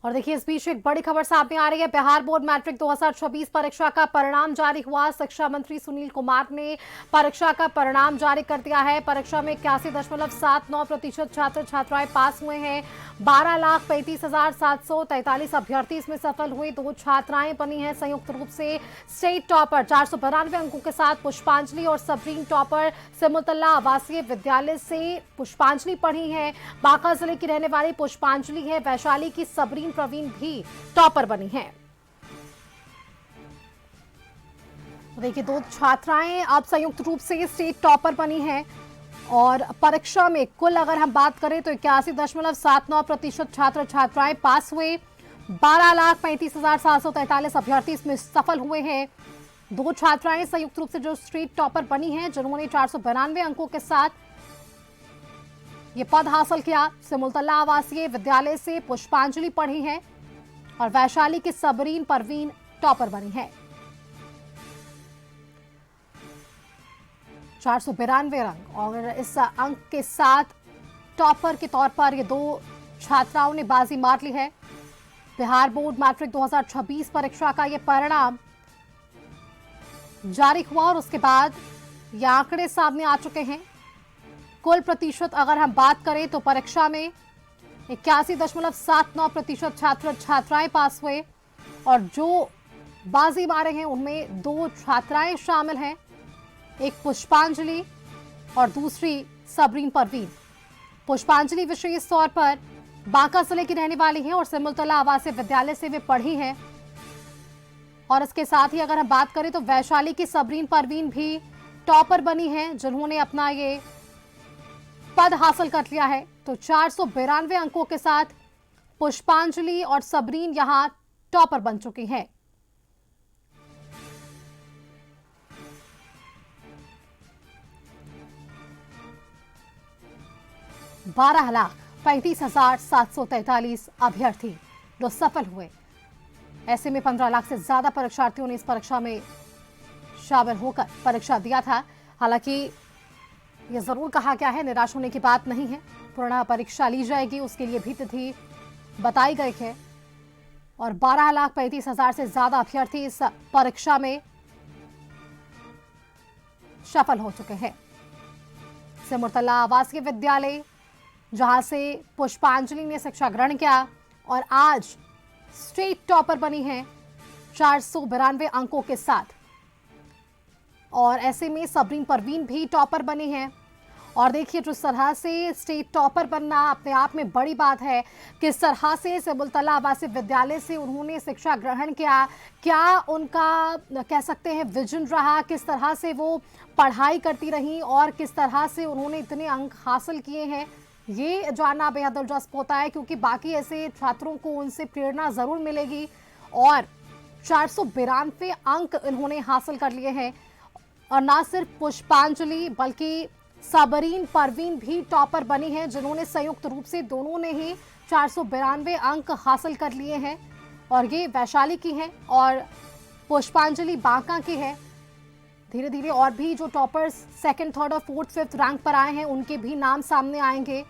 और देखिए, इस बीच एक बड़ी खबर सामने आ रही है। बिहार बोर्ड मैट्रिक 2026 परीक्षा का परिणाम जारी हुआ। शिक्षा मंत्री सुनील कुमार ने परीक्षा का परिणाम जारी कर दिया है। परीक्षा में 81.79% छात्र छात्राएं पास हुए हैं। 12,35,743 अभ्यर्थी इसमें सफल हुए। 2 छात्राएं बनी हैं संयुक्त रूप से स्टेट टॉपर। 492 अंकों के साथ पुष्पांजलि और सबरीन टॉपर सिमुलतल्ला आवासीय विद्यालय से पुष्पांजलि पढ़ी है। बांका जिले की रहने वाली पुष्पांजलि है। वैशाली की सबरीन प्रवीण भी टॉपर बनी हैं। देखिए, 2 छात्राएं अब संयुक्त रूप से स्टेट टॉपर बनी हैं। और परीक्षा में कुल अगर हम बात करें तो 81.79% छात्र छात्राएं पास हुए। 12,35,743 अभ्यर्थी इसमें सफल हुए हैं। 2 छात्राएं संयुक्त रूप से जो स्टेट टॉपर बनी हैं, जिन्होंने 492 अंकों के साथ ये पद हासिल किया। सिमुलतल्ला आवासीय विद्यालय से पुष्पांजलि पढ़ी है और वैशाली की सबरीन परवीन टॉपर बनी है। 492 अंक और इस अंक के साथ टॉपर के तौर पर ये 2 छात्राओं ने बाजी मार ली है। बिहार बोर्ड मैट्रिक 2026 परीक्षा का ये परिणाम जारी हुआ और उसके बाद ये आंकड़े सामने आ चुके हैं। कुल प्रतिशत अगर हम बात करें तो परीक्षा में 81.79% छात्र छात्राएं पास हुए और जो बाजी मारे हैं उनमें 2 छात्राएं शामिल हैं, एक पुष्पांजलि और दूसरी सबरीन परवीन। पुष्पांजलि विशेष तौर पर बांका जिले की रहने वाली है और सिमुलतल्ला आवासीय विद्यालय से वे पढ़ी हैं। और इसके साथ ही अगर हम बात करें तो वैशाली की सबरीन परवीन भी टॉपर बनी हैं, जिन्होंने अपना ये पद हासिल कर लिया है। तो 492 अंकों के साथ पुष्पांजलि और सबरीन यहां टॉपर बन चुकी हैं। बारह लाख 35,743 अभ्यर्थी जो सफल हुए। ऐसे में 15 लाख से ज्यादा परीक्षार्थियों ने इस परीक्षा में शामिल होकर परीक्षा दिया था। हालांकि यह जरूर कहा गया है, निराश होने की बात नहीं है। पुनः परीक्षा ली जाएगी, उसके लिए भी तिथि बताई गई है। और 12,35,000 से ज्यादा अभ्यर्थी इस परीक्षा में सफल हो चुके हैं। सिमुलतल्ला आवासीय विद्यालय, जहां से पुष्पांजलि ने शिक्षा ग्रहण किया और आज स्टेट टॉपर बनी है 492 अंकों के साथ। और ऐसे में सबरीन परवीन भी टॉपर बनी है। और देखिए, जिस तरह से स्टेट टॉपर बनना अपने आप में बड़ी बात है। किस तरह से सिमुलतल्ला आवासीय विद्यालय से उन्होंने शिक्षा ग्रहण किया, क्या उनका कह सकते हैं विजन रहा, किस तरह से वो पढ़ाई करती रहीं और किस तरह से उन्होंने इतने अंक हासिल किए हैं, ये जानना बेहद दिलचस्प होता है। क्योंकि बाकी ऐसे छात्रों को उनसे प्रेरणा जरूर मिलेगी। और 492 अंक इन्होंने हासिल कर लिए हैं। और ना सिर्फ पुष्पांजलि बल्कि सबरीन परवीन भी टॉपर बनी है, जिन्होंने संयुक्त रूप से दोनों ने ही 492 अंक हासिल कर लिए हैं। और ये वैशाली की हैं और पुष्पांजलि बांका की है। धीरे धीरे और भी जो टॉपर्स सेकंड, थर्ड और फोर्थ, फिफ्थ रैंक पर आए हैं, उनके भी नाम सामने आएंगे।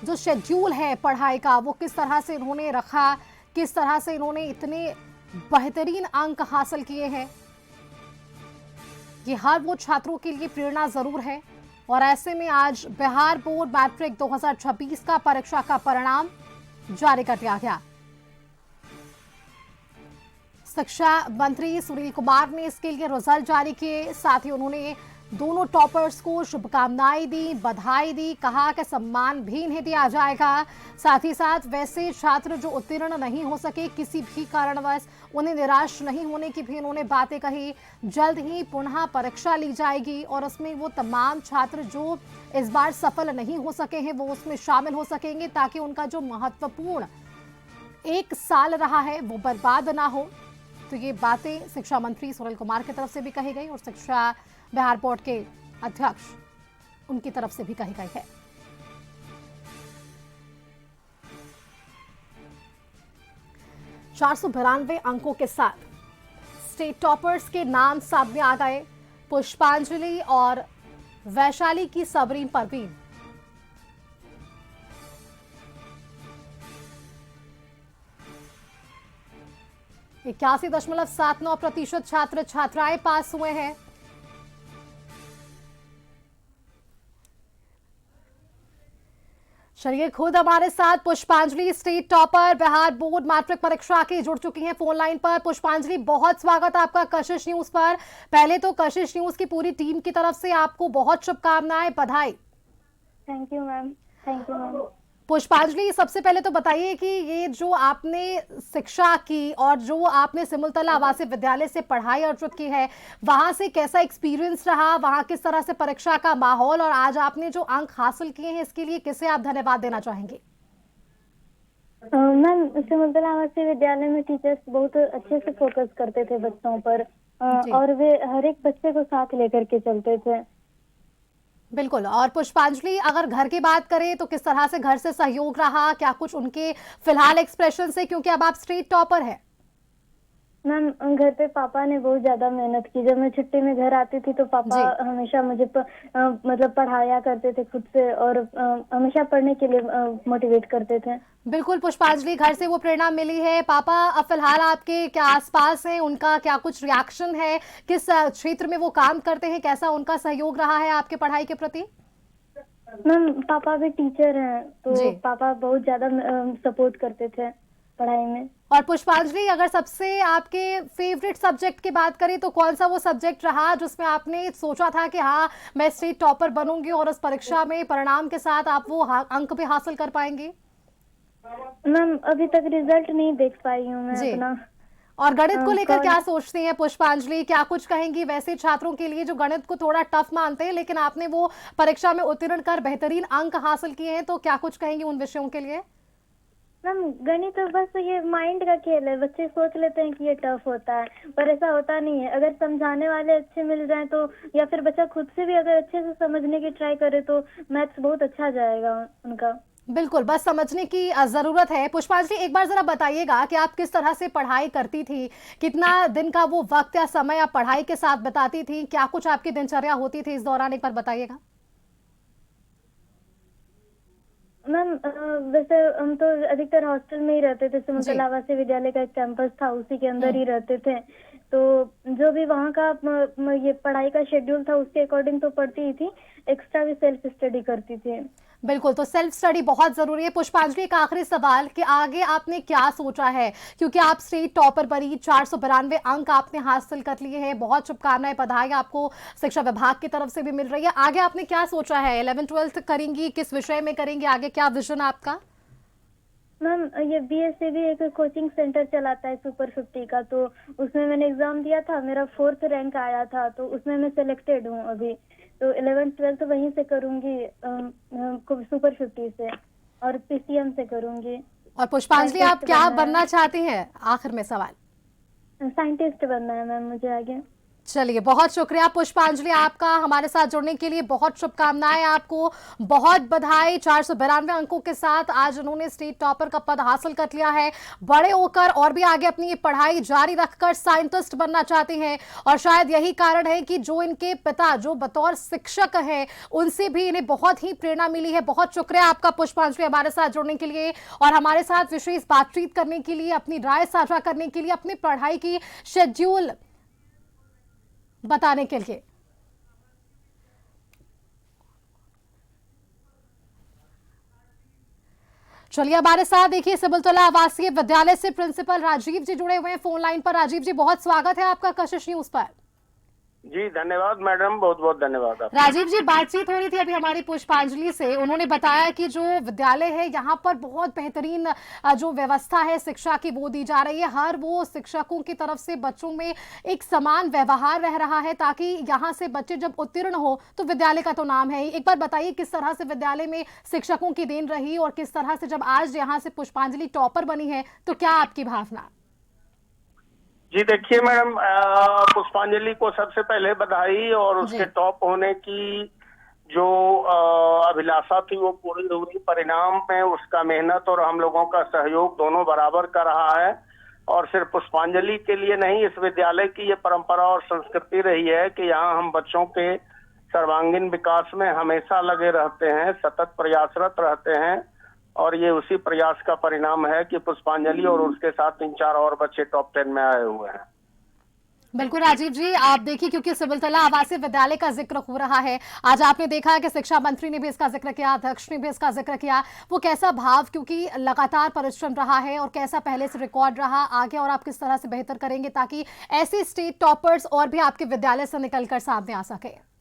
जो शेड्यूल है पढ़ाई का, वो किस तरह से इन्होंने रखा, किस तरह से इन्होंने इतने बेहतरीन अंक हासिल किए हैं, ये हर वो छात्रों के लिए प्रेरणा जरूर है। और ऐसे में आज बिहार बोर्ड मैट्रिक 2026 का परीक्षा का परिणाम जारी कर दिया गया। शिक्षा मंत्री सुनील कुमार ने इसके लिए रिजल्ट जारी किए। साथ ही उन्होंने दोनों टॉपर्स को शुभकामनाएं दी, बधाई दी, कहा कि सम्मान भी इन्हें दिया जाएगा। साथ ही साथ वैसे छात्र जो उत्तीर्ण नहीं हो सके किसी भी कारणवश, उन्हें निराश नहीं होने की भी उन्होंने बातें कही। जल्द ही पुनः परीक्षा ली जाएगी और उसमें वो तमाम छात्र जो इस बार सफल नहीं हो सके हैं वो उसमें शामिल हो सकेंगे, ताकि उनका जो महत्वपूर्ण 1 साल रहा है वो बर्बाद ना हो। तो ये बातें शिक्षा मंत्री सुनील कुमार की तरफ से भी कही गई और शिक्षा बिहार बोर्ड के अध्यक्ष उनकी तरफ से भी कही गई है। चार सौ 92 अंकों के साथ स्टेट टॉपर्स के नाम सामने आ गए। पुष्पांजलि और वैशाली की सबरीन परवीन। 81.79% छात्र छात्राएं पास हुए हैं। चलिए, खुद हमारे साथ Pushpanjali, state topper, Bihar board matric परीक्षा की, जुड़ चुकी हैं फोन लाइन पर। पुष्पांजलि, बहुत स्वागत है आपका कशिश न्यूज पर। पहले तो कशिश न्यूज की पूरी टीम की तरफ से आपको बहुत शुभकामनाएं, बधाई। Thank you ma'am. Thank you ma'am. पुष्पांजलि, सबसे पहले तो बताइए कि ये जो आपने शिक्षा की और जो आपने सिमुलतला आवासीय विद्यालय से पढ़ाई अर्जित की है, वहां से कैसा एक्सपीरियंस रहा, वहां किस तरह से परीक्षा का माहौल, और आज आपने जो अंक हासिल किए हैं इसके लिए किसे आप धन्यवाद देना चाहेंगे? मैम, सिमुलतला आवासीय विद्यालय में टीचर्स बहुत अच्छे से फोकस करते थे बच्चों पर, और वे हर एक बच्चे को साथ लेकर के चलते थे। बिल्कुल। और पुष्पांजलि, अगर घर की बात करें तो किस तरह से घर से सहयोग रहा, क्या कुछ उनके फिलहाल एक्सप्रेशन से, क्योंकि अब आप स्टेट टॉपर है? मैम, घर पे पापा ने बहुत ज्यादा मेहनत की। जब मैं छुट्टी में घर आती थी तो पापा हमेशा मुझे मतलब पढ़ाया करते थे खुद से, और हमेशा पढ़ने के लिए मोटिवेट करते थे। बिल्कुल पुष्पांजलि, घर से वो प्रेरणा मिली है। पापा अब फिलहाल आपके क्या आसपास हैं, उनका क्या कुछ रिएक्शन है, किस क्षेत्र में वो काम करते हैं, कैसा उनका सहयोग रहा है आपके पढ़ाई के प्रति? मैम, पापा भी टीचर हैं, तो पापा बहुत ज्यादा सपोर्ट करते थे पढ़ाई में। और पुष्पांजलि, अगर सबसे आपके फेवरेट सब्जेक्ट की बात करें तो कौन सा वो सब्जेक्ट रहा जिसमें आपने सोचा था कि हाँ, मैं स्टेट टॉपर बनूंगी और उस परीक्षा में परिणाम के साथ आप वो अंक भी हासिल कर पाएंगे? मैम, अभी तक रिजल्ट नहीं देख पाई हूँ मैं अपना। और गणित को लेकर क्या सोचती हैं पुष्पांजलि, क्या कुछ कहेंगी वैसे छात्रों के लिए जो गणित को थोड़ा टफ मानते हैं, लेकिन आपने वो परीक्षा में उत्तीर्ण कर बेहतरीन अंक हासिल किए हैं, तो क्या कुछ कहेंगी उन विषयों के लिए? मैम, गणित तो बस ये माइंड का खेल है। बच्चे सोच लेते हैं कि ये टफ होता है, पर ऐसा होता नहीं है। अगर समझाने वाले अच्छे मिल जाएं तो, या फिर बच्चा खुद से भी अगर अच्छे से समझने की ट्राई करे तो मैथ्स बहुत अच्छा जाएगा उनका। बिल्कुल, बस समझने की जरूरत है। पुष्पांजलि, एक बार जरा बताइएगा कि आप किस तरह से पढ़ाई करती थी, कितना दिन का वो वक्त या समय आप पढ़ाई के साथ बताती थी, क्या कुछ आपकी दिनचर्या होती थी इस दौरान, एक बार बताइएगा। मैम, वैसे हम तो अधिकतर हॉस्टल में ही रहते थे। सिमुलतला आवासीय विद्यालय का एक कैंपस था, उसी के अंदर ही रहते थे। तो जो भी वहाँ का ये पढ़ाई का शेड्यूल था उसके अकॉर्डिंग तो पढ़ती ही थी, एक्स्ट्रा भी सेल्फ स्टडी करती थी। बिल्कुल, तो सेल्फ स्टडी बहुत जरूरी है। पुष्पांजलि, एक आखिरी सवाल कि आगे आपने क्या सोचा है, क्योंकि आप स्टेट टॉपर बनी, 492 अंक आपने हासिल कर लिए हैं, बहुत शुभकामनाएं, बधाई आपको शिक्षा विभाग की तरफ से भी मिल रही है। आगे आपने क्या सोचा है, 11th-12th करेंगी, किस विषय में करेंगी, आगे क्या विजन आपका? मैम, ये BSc भी एक कोचिंग सेंटर चलाता है सुपर 50 का, तो उसमें मैंने एग्जाम दिया था, मेरा 4th रैंक आया था, तो उसमें मैं सिलेक्टेड हूँ अभी। तो 11th-12th वहीं से करूंगी, सुपर 50 से, और PCM से करूंगी। और पुष्पांजलि, आप क्या बनना चाहती हैं, आखिर में सवाल? साइंटिस्ट बनना है मैम मुझे आगे। चलिए, बहुत शुक्रिया पुष्पांजलि आपका हमारे साथ जुड़ने के लिए, बहुत शुभकामनाएं आपको, बहुत बधाई। 492 अंकों के साथ आज उन्होंने स्टेट टॉपर का पद हासिल कर लिया है। बड़े होकर और भी आगे अपनी ये पढ़ाई जारी रखकर साइंटिस्ट बनना चाहते हैं, और शायद यही कारण है कि जो इनके पिता जो बतौर शिक्षक हैं उनसे भी इन्हें बहुत ही प्रेरणा मिली है। बहुत शुक्रिया आपका पुष्पांजलि हमारे साथ जुड़ने के लिए और हमारे साथ विशेष बातचीत करने के लिए, अपनी राय साझा करने के लिए, अपनी पढ़ाई की शेड्यूल बताने के लिए। चलिए, हमारे साथ देखिए सिमुलतला आवासीय विद्यालय से प्रिंसिपल राजीव जी जुड़े हुए हैं फोन लाइन पर। राजीव जी, बहुत स्वागत है आपका कशिश न्यूज पर। जी धन्यवाद मैडम, बहुत बहुत धन्यवाद आपका। राजीव जी, बातचीत हो रही थी अभी हमारी पुष्पांजलि से, उन्होंने बताया कि जो विद्यालय है यहाँ पर बहुत बेहतरीन जो व्यवस्था है शिक्षा की वो दी जा रही है, हर वो शिक्षकों की तरफ से बच्चों में एक समान व्यवहार रह रहा है, ताकि यहाँ से बच्चे जब उत्तीर्ण हो तो विद्यालय का तो नाम है ही। एक बार बताइए किस तरह से विद्यालय में शिक्षकों की देन रही, और किस तरह से जब आज यहाँ से पुष्पांजलि टॉपर बनी है तो क्या आपकी भावना? जी देखिए मैडम, पुष्पांजलि को सबसे पहले बधाई, और उसके टॉप होने की जो अभिलाषा थी वो पूरी हुई। परिणाम में उसका मेहनत और हम लोगों का सहयोग दोनों बराबर कर रहा है। और सिर्फ पुष्पांजलि के लिए नहीं, इस विद्यालय की ये परंपरा और संस्कृति रही है कि यहाँ हम बच्चों के सर्वांगीण विकास में हमेशा लगे रहते हैं, सतत प्रयासरत रहते हैं। और ये उसी प्रयास का परिणाम है कि पुष्पांजलि और उसके साथ 3-4 और बच्चे टॉप 10 में आए हुए हैं। बिल्कुल राजीव जी, आप देखिए क्योंकि सिमुलतला आवासीय विद्यालय का जिक्र हो रहा है, आज आपने देखा कि शिक्षा मंत्री ने भी इसका जिक्र किया, अध्यक्ष ने भी इसका जिक्र किया, वो कैसा भाव, क्योंकि लगातार परिश्रम रहा है और कैसा पहले से रिकॉर्ड रहा, आगे और आप किस तरह से बेहतर करेंगे ताकि ऐसे स्टेट टॉपर्स और भी आपके विद्यालय से निकलकर सामने आ सके।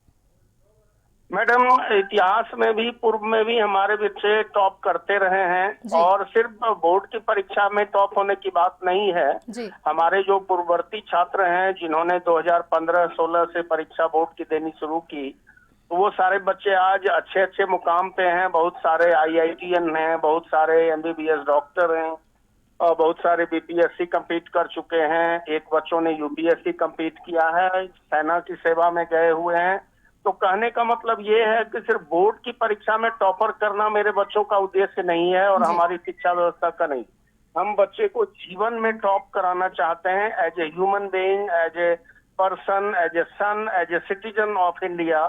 मैडम, इतिहास में भी पूर्व में भी हमारे बच्चे टॉप करते रहे हैं और सिर्फ बोर्ड की परीक्षा में टॉप होने की बात नहीं है जी। हमारे जो पूर्ववर्ती छात्र हैं जिन्होंने 2015-16 से परीक्षा बोर्ड की देनी शुरू की, तो वो सारे बच्चे आज अच्छे अच्छे मुकाम पे हैं। बहुत सारे IITN हैं, बहुत सारे MBBS डॉक्टर हैं और बहुत सारे BPSC कंप्लीट कर चुके हैं। एक बच्चों ने UPSC कंप्लीट किया है, सेना की सेवा में गए हुए हैं। तो कहने का मतलब ये है कि सिर्फ बोर्ड की परीक्षा में टॉपर करना मेरे बच्चों का उद्देश्य नहीं है और हमारी शिक्षा व्यवस्था का नहीं। हम बच्चे को जीवन में टॉप कराना चाहते हैं as a human being, as a person, as a son, as a citizen of India.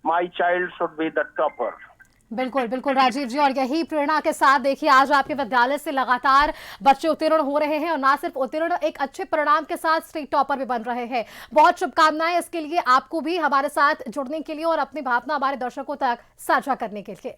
My child should be the topper. बिल्कुल बिल्कुल राजीव जी, और यही प्रेरणा के साथ देखिए आज आपके विद्यालय से लगातार बच्चे उत्तीर्ण हो रहे हैं और ना सिर्फ उत्तीर्ण, एक अच्छे परिणाम के साथ स्टेट टॉपर भी बन रहे हैं। बहुत शुभकामनाएं इसके लिए आपको भी हमारे साथ जुड़ने के लिए और अपनी भावना हमारे दर्शकों तक साझा करने के लिए।